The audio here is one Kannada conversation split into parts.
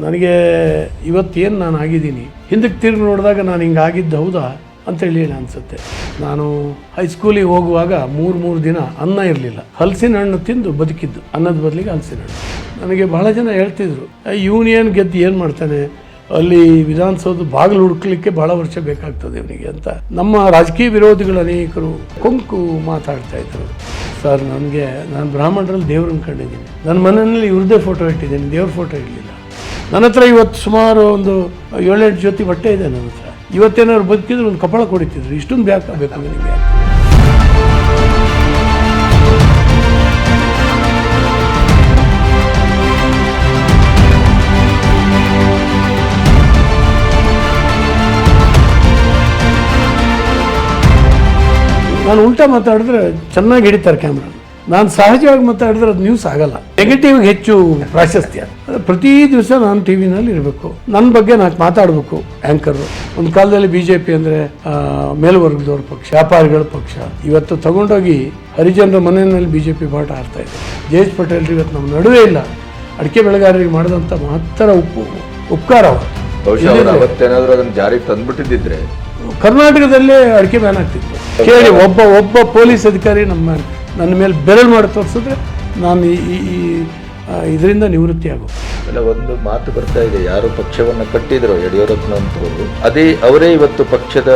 ನನಗೆ ಇವತ್ತೇನು ನಾನು ಆಗಿದ್ದೀನಿ ಹಿಂದಕ್ಕೆ ತಿರುಗಿ ನೋಡಿದಾಗ ನಾನು ಹಿಂಗೆ ಆಗಿದ್ದು ಹೌದಾ ಅಂತೇಳಿ ಅನಿಸುತ್ತೆ. ನಾನು ಹೈಸ್ಕೂಲಿಗೆ ಹೋಗುವಾಗ ಮೂರು ದಿನ ಅನ್ನ ಇರಲಿಲ್ಲ. ಹಲಸಿನ ಹಣ್ಣು ತಿಂದು ಬದುಕಿದ್ದು, ಅನ್ನದ ಬದಲಿಗೆ ಹಲಸಿನ ಹಣ್ಣು. ನನಗೆ ಬಹಳ ಜನ ಹೇಳ್ತಿದ್ರು, ಯೂನಿಯನ್ ಗೆದ್ದು ಏನು ಮಾಡ್ತಾನೆ, ಅಲ್ಲಿ ವಿಧಾನಸೌಧ ಬಾಗಿಲು ಹುಡುಕ್ಲಿಕ್ಕೆ ಭಾಳ ವರ್ಷ ಬೇಕಾಗ್ತದೆ ಇವನಿಗೆ ಅಂತ ನಮ್ಮ ರಾಜಕೀಯ ವಿರೋಧಿಗಳು ಅನೇಕರು ಕೊಂಕು ಮಾತಾಡ್ತಾ ಇದ್ರು. ಸರ್, ನಾನು ಬ್ರಾಹ್ಮಣರಲ್ಲಿ ದೇವ್ರನ್ನ ಕಂಡಿದ್ದೀನಿ. ನನ್ನ ಮನೆಯಲ್ಲಿ ಇವ್ರದ್ದೇ ಫೋಟೋ ಇಟ್ಟಿದ್ದೀನಿ, ದೇವ್ರ ಫೋಟೋ ಇರಲಿಲ್ಲ. ನನ್ನ ಹತ್ರ ಇವತ್ತು ಸುಮಾರು ಒಂದು 7-8 ಜೊತೆ ಬಟ್ಟೆ ಇದೆ ನನ್ನ ಹತ್ರ. ಇವತ್ತೇನಾದ್ರು ಬದುಕಿದ್ರು ಒಂದು ಕಪಾಳ ಕೊಡಿತಿದ್ರು, ಇಷ್ಟೊಂದು ಬೇಕು ನನಗೆ. ನಾನು ಉಲ್ಟಾ ಮಾತಾಡಿದ್ರೆ ಚೆನ್ನಾಗಿ ಹಿಡಿತಾರೆ ಕ್ಯಾಮ್ರಾ. ನಾನು ಸಹಜವಾಗಿ ಮಾತಾಡಿದ್ರೆ ಅದು ನ್ಯೂಸ್ ಆಗಲ್ಲ. ನೆಗೆಟಿವ್ಗೆ ಹೆಚ್ಚು ಪ್ರಾಶಸ್ತ್ಯ. ಪ್ರತಿ ದಿವಸ ನಾನು ಟಿ ವಿನಲ್ಲಿ ಇರಬೇಕು, ನನ್ನ ಬಗ್ಗೆ ನಾನು ಮಾತಾಡಬೇಕು. ಆ್ಯಂಕರು ಒಂದು ಕಾಲದಲ್ಲಿ BJP ಅಂದರೆ ಮೇಲ್ವರ್ಗದವ್ರ ಪಕ್ಷ, ವ್ಯಾಪಾರಿಗಳ ಪಕ್ಷ. ಇವತ್ತು ತಗೊಂಡೋಗಿ ಹರಿಜನರ ಮನೆಯಲ್ಲಿ BJP ಬಾಟ ಆಡ್ತಾ ಇದೆ. ಜಯೇಶ್ ಪಟೇಲ್ ಇವತ್ತು ನಮ್ಮ ನಡುವೆ ಇಲ್ಲ. ಅಡಿಕೆ ಬೆಳೆಗಾರರಿಗೆ ಮಾಡಿದಂಥ ಮಹತ್ತರ ಉಪಕಾರ. ಅವತ್ತೇನಾದ್ರೂ ಅದನ್ನು ಜಾರಿಗೆ ತಂದ್ಬಿಟ್ಟಿದ್ದಿದ್ರೆ ಕರ್ನಾಟಕದಲ್ಲೇ ಅಡಿಕೆ ಬ್ಯಾನ್ ಆಗ್ತಿತ್ತು. ಕೇಳಿ, ಒಬ್ಬ ಪೊಲೀಸ್ ಅಧಿಕಾರಿ ನನ್ನ ಮೇಲೆ ಬೆರಳು ಮಾಡಿ ತೋರಿಸಿದ್ರೆ ನಾನು ಇದರಿಂದ ನಿವೃತ್ತಿ ಆಗೋದು. ಅಲ್ಲ, ಒಂದು ಮಾತು ಬರ್ತಾ ಇದೆ, ಯಾರು ಪಕ್ಷವನ್ನು ಕಟ್ಟಿದ್ರು ಯಡಿಯೂರಪ್ಪನಂತವರು ಅವರೇ ಇವತ್ತು ಪಕ್ಷದ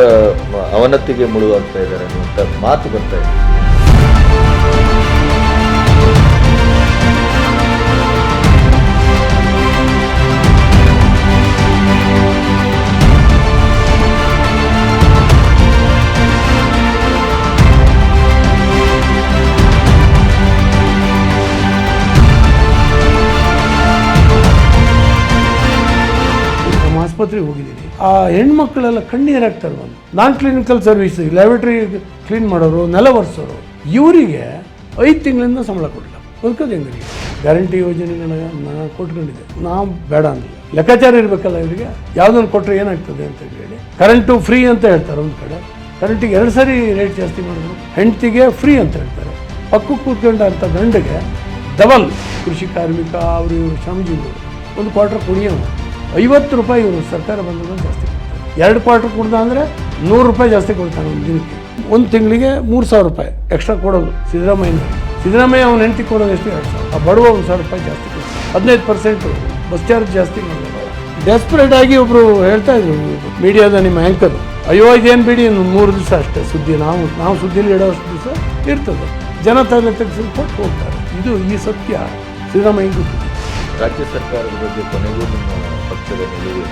ಅವನತಿಗೆ ಮುಳುವಾಗ್ತಾ ಇದ್ದಾರೆ ಅನ್ನುವಂಥ ಮಾತು ಬರ್ತಾ ಇದೆ. ಆಸ್ಪತ್ರೆಗೆ ಹೋಗಿದ್ದೀನಿ, ಆ ಹೆಣ್ಮಕ್ಳೆಲ್ಲ ಕಣ್ಣೀರಾಗ್ತಾರೆ. ನಾನ್ ಕ್ಲಿನಿಕಲ್ ಸರ್ವಿಸ್, ಲ್ಯಾಬರೇಟರಿ ಕ್ಲೀನ್ ಮಾಡೋರು, ನೆಲ ಒರೆಸೋರು, ಇವರಿಗೆ 5 ತಿಂಗಳಿಂದ ಸಂಬಳ ಕೊಡಲಿಲ್ಲ. ಬದುಕೋದು ಹೆಂಗೆ? ಗ್ಯಾರಂಟಿ ಯೋಜನೆಗಳನ್ನ ಕೊಟ್ಕೊಂಡಿದ್ದೆ, ನಾವು ಬೇಡ ಅಂದಿಲ್ಲ. ಲೆಕ್ಕಾಚಾರ ಇರಬೇಕಲ್ಲ ಇವರಿಗೆ, ಯಾವುದನ್ನು ಕೊಟ್ಟರೆ ಏನಾಗ್ತದೆ ಅಂತ ಹೇಳಿ. ಕರೆಂಟು ಫ್ರೀ ಅಂತ ಹೇಳ್ತಾರೆ ಒಂದು ಕಡೆ, ಕರೆಂಟಿಗೆ 2 ಸರಿ ರೇಟ್ ಜಾಸ್ತಿ ಮಾಡಿದ್ರು. ಹೆಂಡತಿಗೆ ಫ್ರೀ ಅಂತ ಹೇಳ್ತಾರೆ, ಪಕ್ಕಕ್ಕೆ ಕೂತ್ಕೊಂಡ ಅಂತ ಗಂಡಿಗೆ ಡಬಲ್. ಕೃಷಿ ಕಾರ್ಮಿಕ ಅವರು ಶ್ರಮಜೀವಿಗಳು ಒಂದು ಕ್ವಾರ್ಟರ್ ಕುಣಿಯೋ 50 ರೂಪಾಯಿ ಇವರು ಸರ್ಕಾರ ಬಂದಾಗ ಜಾಸ್ತಿ ಕೊಡ್ತಾರೆ. 2 ಕ್ವಾರ್ಟರ್ ಕುಡ್ದ ಅಂದರೆ 100 ರೂಪಾಯಿ ಜಾಸ್ತಿ ಕೊಡ್ತಾನೆ ಒಂದು ದಿನಕ್ಕೆ. ಒಂದು ತಿಂಗಳಿಗೆ 3,000 ರೂಪಾಯಿ ಎಕ್ಸ್ಟ್ರಾ ಕೊಡೋದು ಸಿದ್ದರಾಮಯ್ಯ ಅವನ ಹೆಂಡತಿ ಕೊಡೋದು ಎಷ್ಟು? 2,000. ಆ ಬಡವ 1,000 ರೂಪಾಯಿ ಜಾಸ್ತಿ ಕೊಡ್ತಾರೆ. 15% ಬಸ್ ಚಾರ್ಜ್ ಜಾಸ್ತಿ ಮಾಡಿದ್ರು. ಡೆಸ್ಪರೇಟ್ ಆಗಿ ಒಬ್ಬರು ಹೇಳ್ತಾ ಇದ್ರು ಮೀಡಿಯಾದ ನಿಮ್ಮ ಆ್ಯಂಕರು, ಅಯ್ಯೋ ಇದೇನು ಬಿಡಿ, 3 ದಿವಸ ಅಷ್ಟೇ ಸುದ್ದಿ, ನಾವು ಸುದ್ದಿಲಿ ಇಡೋಷ್ಟು ದಿವಸ ಇರ್ತದೆ, ಜನ ತಲೆ ತೆಗೆಸಿಕೊಟ್ಟು ಹೋಗ್ತಾರೆ. ಈ ಸತ್ಯ ಸಿದ್ದರಾಮಯ್ಯ ಗೊತ್ತಿದೆ. ರಾಜ್ಯ ಸರ್ಕಾರದ ಬಗ್ಗೆ ಕೊನೆಗೂ ನಿಮ್ಮ ಪಕ್ಷದ ನಿಲುವು?